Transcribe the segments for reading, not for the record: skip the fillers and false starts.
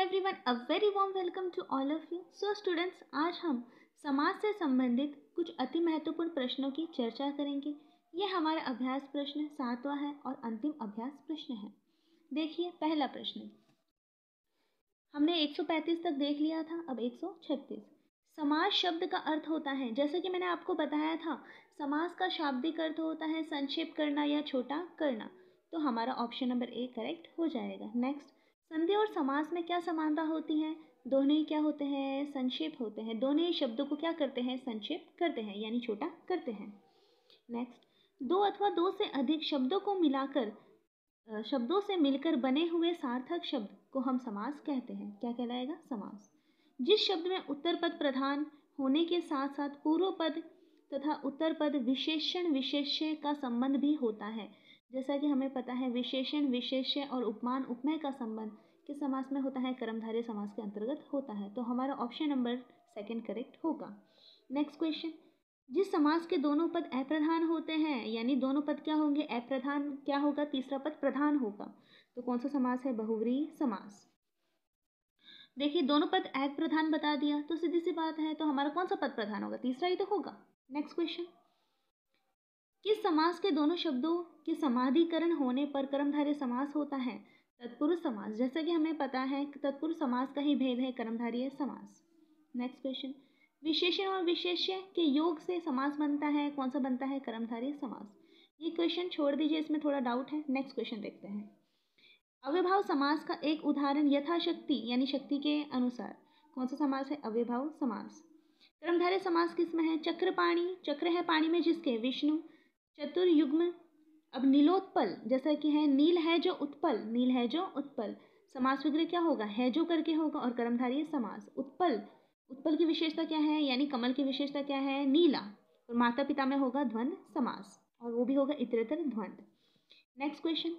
everyone, a very warm welcome to all of you. So students, आज हम समाज से संबंधित कुछ अति महत्वपूर्ण प्रश्नों की चर्चा करेंगे। ये हमारा अभ्यास प्रश्न 7वां है और अंतिम अभ्यास प्रश्न है। देखिए पहला प्रश्न, हमने 135 तक देख लिया था, अब 136। समाज शब्द का अर्थ होता है, जैसे कि मैंने आपको बताया था, समास का शाब्दिक अर्थ होता है संक्षेप करना या छोटा करना। तो हमारा ऑप्शन नंबर ए करेक्ट हो जाएगा। नेक्स्ट, संधि और समास में क्या समानता होती है? दोनों ही क्या होते हैं? संक्षेप होते हैं। दोनों ही शब्दों को क्या करते हैं? संक्षेप करते हैं, यानी छोटा करते हैं। नेक्स्ट, दो अथवा दो से अधिक शब्दों से मिलकर बने हुए सार्थक शब्द को हम समास कहते हैं। क्या कहलाएगा? समास। जिस शब्द में उत्तर पद प्रधान होने के साथ साथ पूर्व पद तथा उत्तर पद विशेषण विशेष्य का संबंध भी होता है, जैसा कि हमें पता है विशेषण विशेष्य और उपमान उपमेय का संबंध किस समास में होता है? कर्मधारय समास के अंतर्गत होता है। तो हमारा ऑप्शन नंबर सेकंड करेक्ट होगा। नेक्स्ट क्वेश्चन, जिस समास के दोनों पद अप्रधान होते हैं, यानी दोनों पद क्या होंगे? अप्रधान। क्या होगा? तीसरा पद प्रधान होगा। तो कौन सा समास है? बहुव्रीहि समास। देखिए दोनों पद अप्रधान बता दिया, तो सीधी सी बात है, तो हमारा कौन सा पद प्रधान होगा? तीसरा ही तो होगा। नेक्स्ट क्वेश्चन, किस समास के दोनों शब्दों के समाधिकरण होने पर कर्मधारय समास होता है? तत्पुरुष समास। जैसा कि हमें पता है तत्पुरुष समास का ही भेद है कर्मधारय समास। नेक्स्ट क्वेश्चन, विशेषण और विशेष्य के योग से समास बनता है, कौन सा बनता है? कर्मधारय समास। ये क्वेश्चन छोड़ दीजिए, इसमें थोड़ा डाउट है। नेक्स्ट क्वेश्चन देखते हैं। अव्ययभाव समास का एक उदाहरण यथाशक्ति यानी शक्ति के अनुसार, कौन सा समास है? अव्ययभाव समास। कर्मधारय समास किसमें है? चक्रपाणी। चक्र है पाणी में जिसके, विष्णु। चतुर्युग्म। अब नीलोत्पल, जैसा कि है नील है जो उत्पल, नील है जो उत्पल। समास विग्रह क्या होगा? है जो करके होगा और कर्मधारय समास। उत्पल, उत्पल की विशेषता क्या है? यानी कमल की विशेषता क्या है? नीला। और माता पिता में होगा द्वंद्व समास, और वो भी होगा इतरेतर द्वंद्व। नेक्स्ट क्वेश्चन,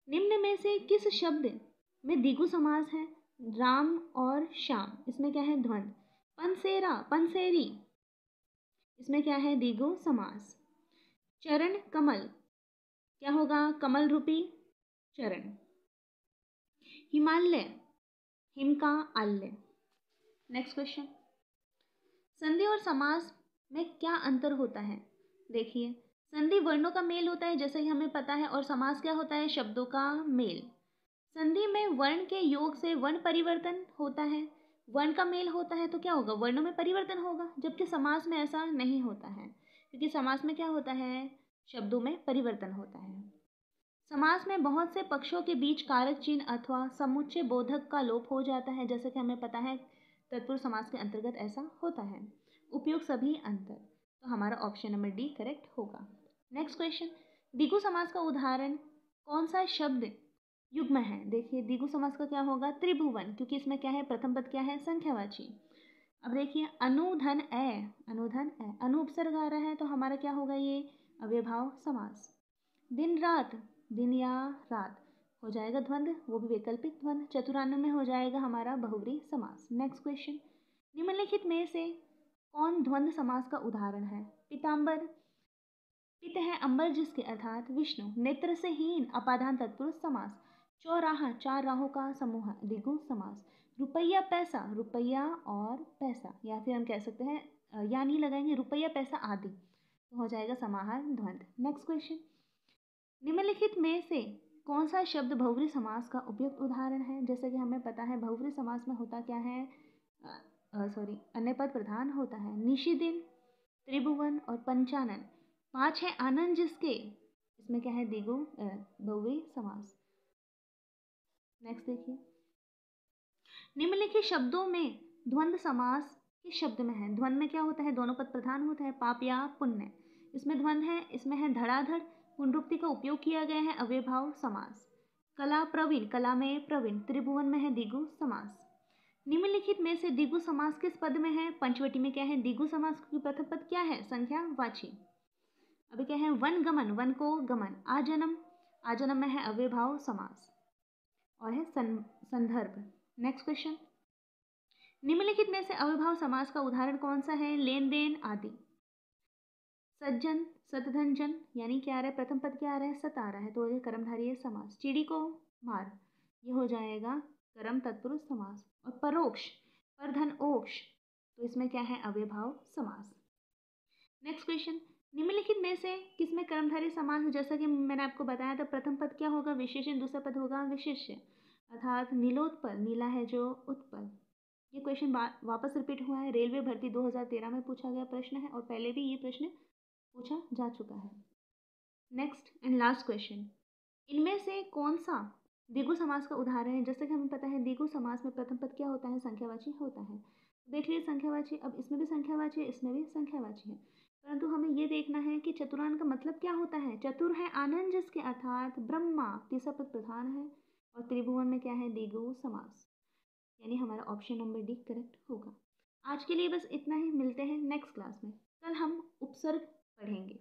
निम्न में से किस शब्द में द्विगु समास है? राम और श्याम, इसमें क्या है? द्वंद्व। पनसेरा, पनसेरी, इसमें क्या है? द्विगु समास। चरण कमल, क्या होगा? कमल रूपी चरण। हिमालय, हिम का आल्य। नेक्स्ट क्वेश्चन, संधि और समास में क्या अंतर होता है? देखिए, संधि वर्णों का मेल होता है, जैसे कि हमें पता है, और समास क्या होता है? शब्दों का मेल। संधि में वर्ण के योग से वर्ण परिवर्तन होता है, वर्ण का मेल होता है, तो क्या होगा? वर्णों में परिवर्तन होगा। जबकि समास में ऐसा नहीं होता है, क्योंकि समास में क्या होता है? शब्दों में परिवर्तन होता है। समास में बहुत से पक्षों के बीच कारक चिन्ह अथवा समुच्चय बोधक का लोप हो जाता है, जैसे कि हमें पता है तत्पुरुष समास के अंतर्गत ऐसा होता है। उपयोग सभी अंतर। तो हमारा ऑप्शन नंबर डी करेक्ट होगा। नेक्स्ट क्वेश्चन, द्विगु समास का उदाहरण कौन सा शब्द युग्म है? देखिए द्विगु समास का क्या होगा? त्रिभुवन, क्योंकि इसमें क्या है? प्रथम पद क्या है? संख्यावाची। अब देखिए अनुधन ए, अनुधन ए, अनु उपसर्ग आ रहा है, तो हमारा क्या होगा? ये अव्ययभाव समास। दिन रात, दिन या रात हो जाएगा द्वंद्व, वो भी वैकल्पिक द्वंद्व। चतुरान्य में हो जाएगा हमारा बहुव्रीहि समास। नेक्स्ट क्वेश्चन, निम्नलिखित में से कौन द्वंद्व समास का उदाहरण है? पीताम्बर, पित है अंबर जिसके, अर्थात विष्णु। नेत्र से हीन, अपादान तत्पुरुष समास। चौराहा, चार राहों का समूह, द्विगु समास। रुपया पैसा, रुपया और पैसा, या फिर हम कह सकते हैं या नहीं लगाएंगे, रुपया पैसा आदि, तो हो जाएगा समाहार द्वंद्व। नेक्स्ट क्वेश्चन, निम्नलिखित में से कौन सा शब्द बहुव्रीहि समास का उपयुक्त उदाहरण है? जैसे कि हमें पता है बहुव्रीहि समास में होता क्या है? अन्य पद प्रधान होता है। निशिदिन, त्रिभुवन और पंचानन, पांच है आनंद जिसके, इसमें क्या है? द्विगु बहुव्रीहि समास। नेक्स्ट देखिए, निम्नलिखित शब्दों में द्वंद्व समास किस शब्द में है? द्वंद्व में क्या होता है? दोनों पद प्रधान होते हैं। पाप या पुण्य, इसमें द्वंद्व है। इसमें है धड़ाधड़, पुनरुक्ति का उपयोग किया गया है, अव्ययभाव समास। कला प्रवीण, कला में प्रवीण, त्रिभुवन में है द्विगु समास। निम्नलिखित में से द्विगु समास किस पद में है? पंचवटी में क्या है? द्विगु समास, क्योंकि प्रथम पद क्या है? संख्यावाची। अभी क्या है? वन गमन, वन को गमन। आजन्म, आजन्म में है अव्ययभाव समास और है संदर्भ। नेक्स्ट क्वेश्चन, निम्नलिखित में से अव्ययभाव समास का उदाहरण कौन सा है? लेन देन आदि। सज्जन, सतधनजन, यानी क्या आ रहा है? प्रथम पद क्या आ रहा है? सत आ रहा है, तो ये कर्मधारय समास। चिड़ी को मार, ये हो जाएगा कर्म तत्पुरुष समास। और परोक्ष परधन ओक्ष, तो इसमें क्या है अव्ययभाव समास। नेक्स्ट क्वेश्चन, निम्नलिखित में से किसमें कर्मधारय समास है? जैसा कि मैंने आपको बताया था, प्रथम पद क्या होगा विशेषण, दूसरा पद होगा विशेष्य, अर्थात नीलोत्पल, नीला है जो उत्पल। ये क्वेश्चन वापस रिपीट हुआ है, रेलवे भर्ती 2013 में पूछा गया प्रश्न है और पहले भी ये प्रश्न पूछा जा चुका है। नेक्स्ट एंड लास्ट क्वेश्चन, इनमें से कौन सा द्विगु समास का उदाहरण है? जैसे कि हमें पता है द्विगु समास में प्रथम पद क्या होता है, संख्यावाची होता है। देख लीजिए संख्यावाची, अब इसमें भी संख्यावाची है, इसमें भी संख्यावाची है, परंतु हमें ये देखना है कि चतुरान का मतलब क्या होता है। चतुर है आनंद जिसके, अर्थात ब्रह्मा, तीसरा पद प्रधान है, और त्रिभुवन में क्या है द्विगु समास, यानी हमारा ऑप्शन नंबर डी करेक्ट होगा। आज के लिए बस इतना ही, मिलते हैं नेक्स्ट क्लास में। कल हम उपसर्ग पढ़ेंगे।